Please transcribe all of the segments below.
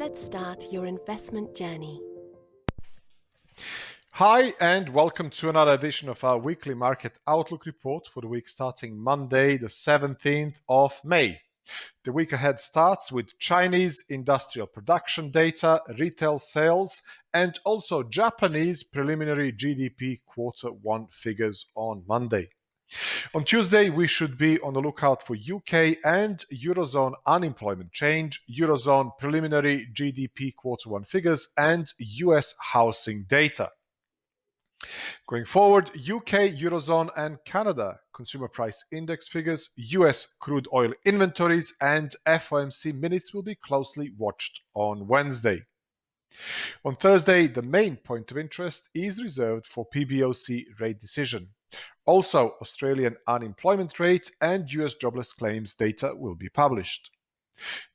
Let's start your investment journey. Hi, and welcome to another edition of our weekly market outlook report for the week starting Monday, the 17th of May. The week ahead starts with Chinese industrial production data, retail sales, and also Japanese preliminary GDP Q1 figures on Monday. On Tuesday, we should be on the lookout for UK and Eurozone unemployment change, Eurozone preliminary GDP Q1 figures, and US housing data. Going forward, UK, Eurozone, and Canada consumer price index figures, US crude oil inventories, and FOMC minutes will be closely watched on Wednesday. On Thursday, the main point of interest is reserved for PBOC rate decision. Also, Australian unemployment rate and US jobless claims data will be published.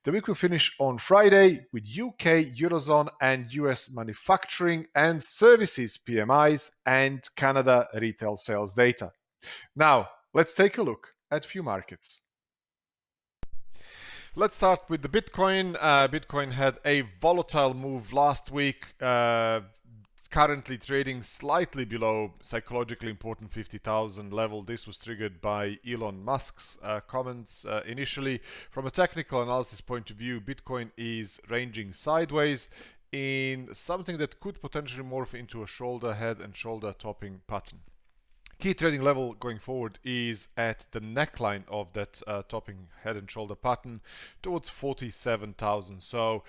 The week will finish on Friday with UK, Eurozone, and US manufacturing and services PMIs and Canada retail sales data. Now, let's take a look at a few markets. Let's start with the Bitcoin. Bitcoin had a volatile move last week. Currently trading slightly below psychologically important 50,000 level. This was triggered by Elon Musk's comments initially. From a technical analysis point of view, Bitcoin is ranging sideways in something that could potentially morph into a shoulder, head, and shoulder topping pattern. Key trading level going forward is at the neckline of that topping head and shoulder pattern towards 47,000. So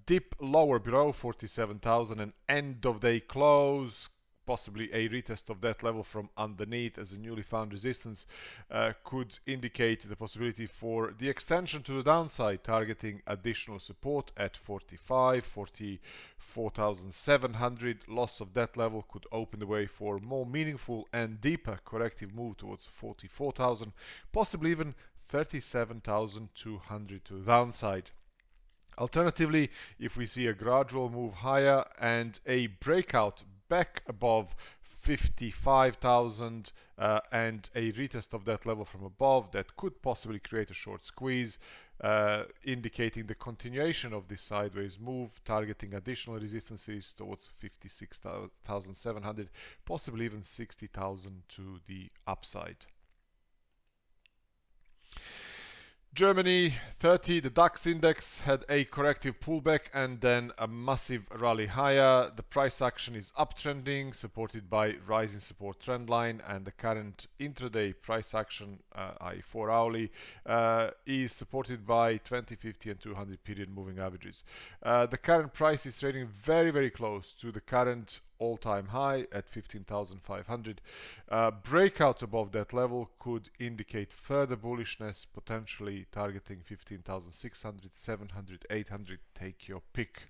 dip lower below 47,000 and end of day close, possibly a retest of that level from underneath as a newly found resistance could indicate the possibility for the extension to the downside, targeting additional support at 44,700. Loss of that level could open the way for more meaningful and deeper corrective move towards 44,000, possibly even 37,200 to the downside. Alternatively, if we see a gradual move higher and a breakout back above 55,000 and a retest of that level from above, that could possibly create a short squeeze, indicating the continuation of this sideways move, targeting additional resistances towards 56,700, possibly even 60,000 to the upside. Germany 30, the DAX index had a corrective pullback and then a massive rally higher. The price action is uptrending, supported by rising support trend line, and the current intraday price action, i.e. 4 hourly, is supported by 20, 50 and 200 period moving averages. The current price is trading very, very close to the current all-time high at 15,500. Breakout above that level could indicate further bullishness, potentially targeting 15,600, 700, 800, take your pick.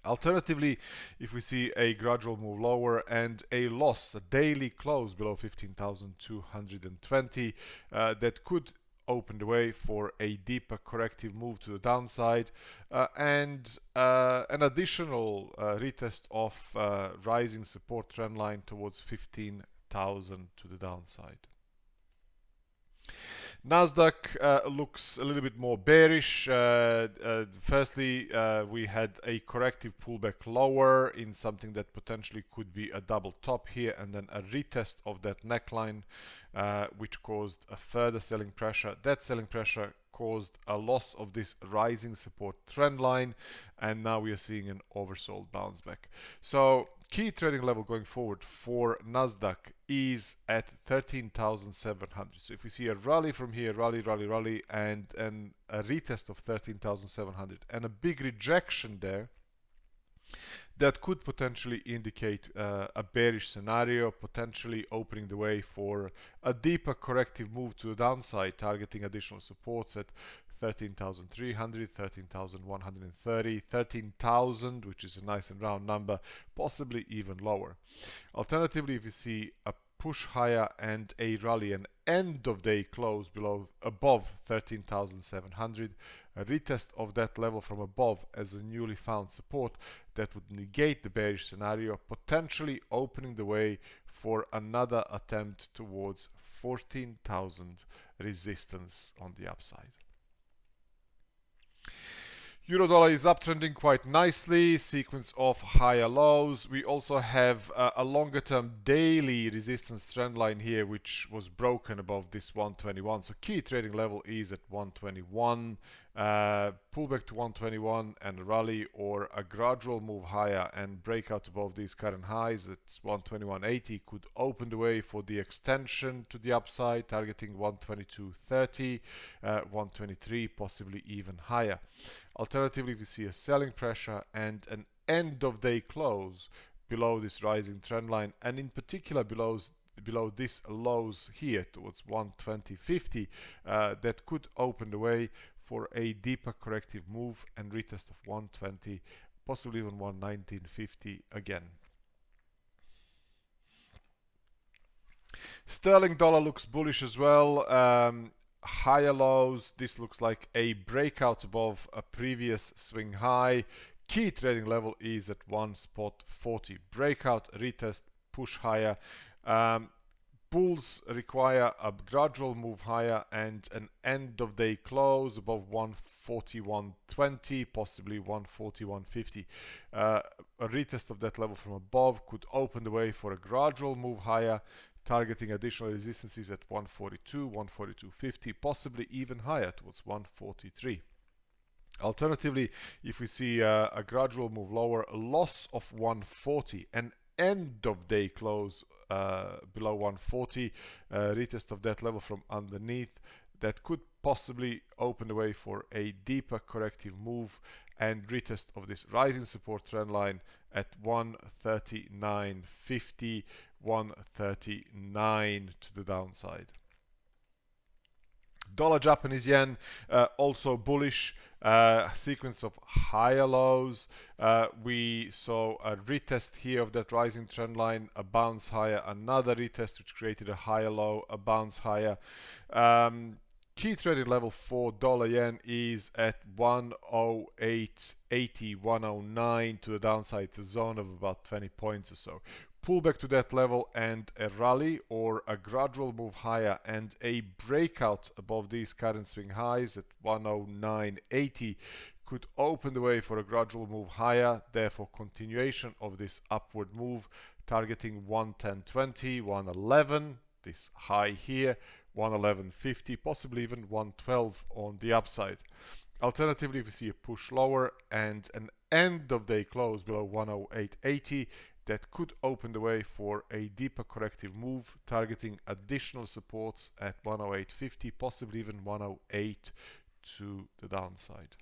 Alternatively, if we see a gradual move lower and a loss, a daily close below 15,220, that could open the way for a deeper corrective move to the downside and an additional retest of rising support trend line towards 15,000 to the downside. Nasdaq looks a little bit more bearish. Firstly, we had a corrective pullback lower in something that potentially could be a double top here, and then a retest of that neckline, which caused a further selling pressure. That selling pressure caused a loss of this rising support trend line, and now we are seeing an oversold bounce back. So key trading level going forward for Nasdaq is at 13,700. So if we see a rally from here, rally, and a retest of 13,700 and a big rejection there, that could potentially indicate a bearish scenario, potentially opening the way for a deeper corrective move to the downside, targeting additional supports at 13,300, 13,130, 13,000, which is a nice and round number, possibly even lower. Alternatively, if you see a push higher and a rally, an end of day close above 13,700, a retest of that level from above as a newly found support, that would negate the bearish scenario, potentially opening the way for another attempt towards 14,000 resistance on the upside. Euro dollar is uptrending quite nicely, sequence of higher lows. We also have a longer term daily resistance trend line here, which was broken above this 121. So key trading level is at 121. Pullback to 121 and a rally, or a gradual move higher and breakout above these current highs at 121.80 could open the way for the extension to the upside, targeting 122.30, 123, possibly even higher. Alternatively, we see a selling pressure and an end of day close below this rising trend line, and in particular below this lows here towards 120.50, that could open the way for a deeper corrective move and retest of 120, possibly even 119.50 again. Sterling dollar looks bullish as well. Higher lows. This looks like a breakout above a previous swing high. Key trading level is at 1.40. Breakout, retest, push higher. Bulls require a gradual move higher and an end of day close above 141.20, possibly 141.50. A retest of that level from above could open the way for a gradual move higher, targeting additional resistances at 142, 142.50, possibly even higher towards 143. Alternatively, if we see a gradual move lower, a loss of 140, an end of day close below 140, retest of that level from underneath, that could possibly open the way for a deeper corrective move and retest of this rising support trend line at 139.50, 139 to the downside. Dollar Japanese yen, also bullish, sequence of higher lows. We saw a retest here of that rising trend line, a bounce higher, another retest which created a higher low, a bounce higher. Key trading level for dollar yen is at 108.80, 109 to the downside. It's a zone of about 20 points or so. Pullback to that level and a rally, or a gradual move higher and a breakout above these current swing highs at 109.80 could open the way for a gradual move higher, therefore continuation of this upward move, targeting 110.20, 111, this high here, 111.50, possibly even 112 on the upside. Alternatively, if we see a push lower and an end of day close below 108.80, that could open the way for a deeper corrective move, targeting additional supports at 108.50, possibly even 108 to the downside.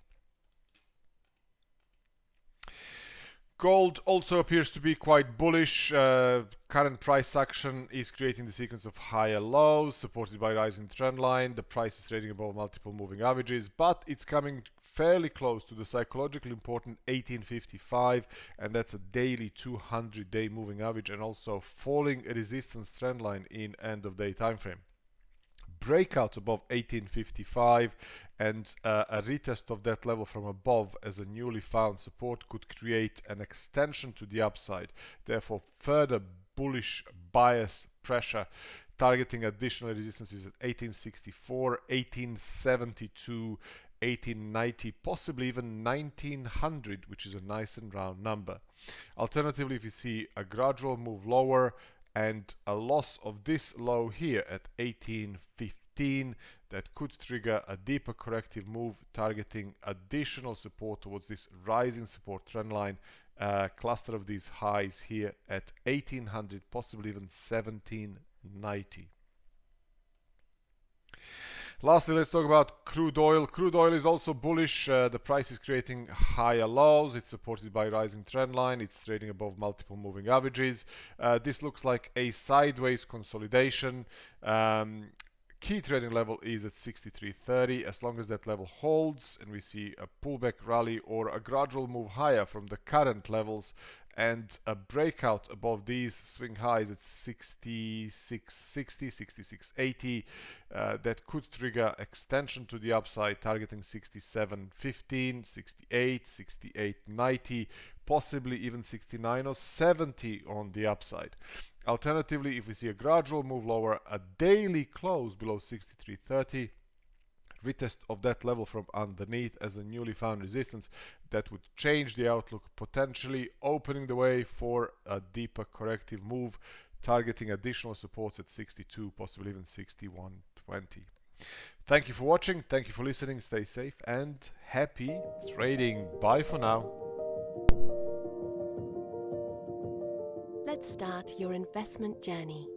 Gold also appears to be quite bullish. Current price action is creating the sequence of higher lows, supported by rising trend line. The price is trading above multiple moving averages, but it's coming fairly close to the psychologically important 1855, and that's a daily 200-day moving average, and also falling resistance trend line in end of day time frame. Breakout above 1855 and a retest of that level from above as a newly found support could create an extension to the upside, therefore further bullish bias pressure, targeting additional resistances at 1864, 1872, 1890, possibly even 1900, which is a nice and round number. Alternatively, if you see a gradual move lower and a loss of this low here at 1815, that could trigger a deeper corrective move, targeting additional support towards this rising support trend line, cluster of these highs here at 1800, possibly even 1790. Lastly, let's talk about crude oil. Crude oil is also bullish. The price is creating higher lows. It's supported by rising trend line. It's trading above multiple moving averages. This looks like a sideways consolidation. Key trading level is at 63.30. As long as that level holds and we see a pullback rally or a gradual move higher from the current levels and a breakout above these swing highs at 66.60, 66.80, that could trigger extension to the upside, targeting 67.15, 68, 68.90, possibly even 69 or 70 on the upside. Alternatively, if we see a gradual move lower, a daily close below 63.30, retest of that level from underneath as a newly found resistance that would change the outlook, potentially opening the way for a deeper corrective move, targeting additional supports at 62, possibly even 61.20. Thank you for watching, thank you for listening, stay safe and happy trading. Bye for now. Let's start your investment journey.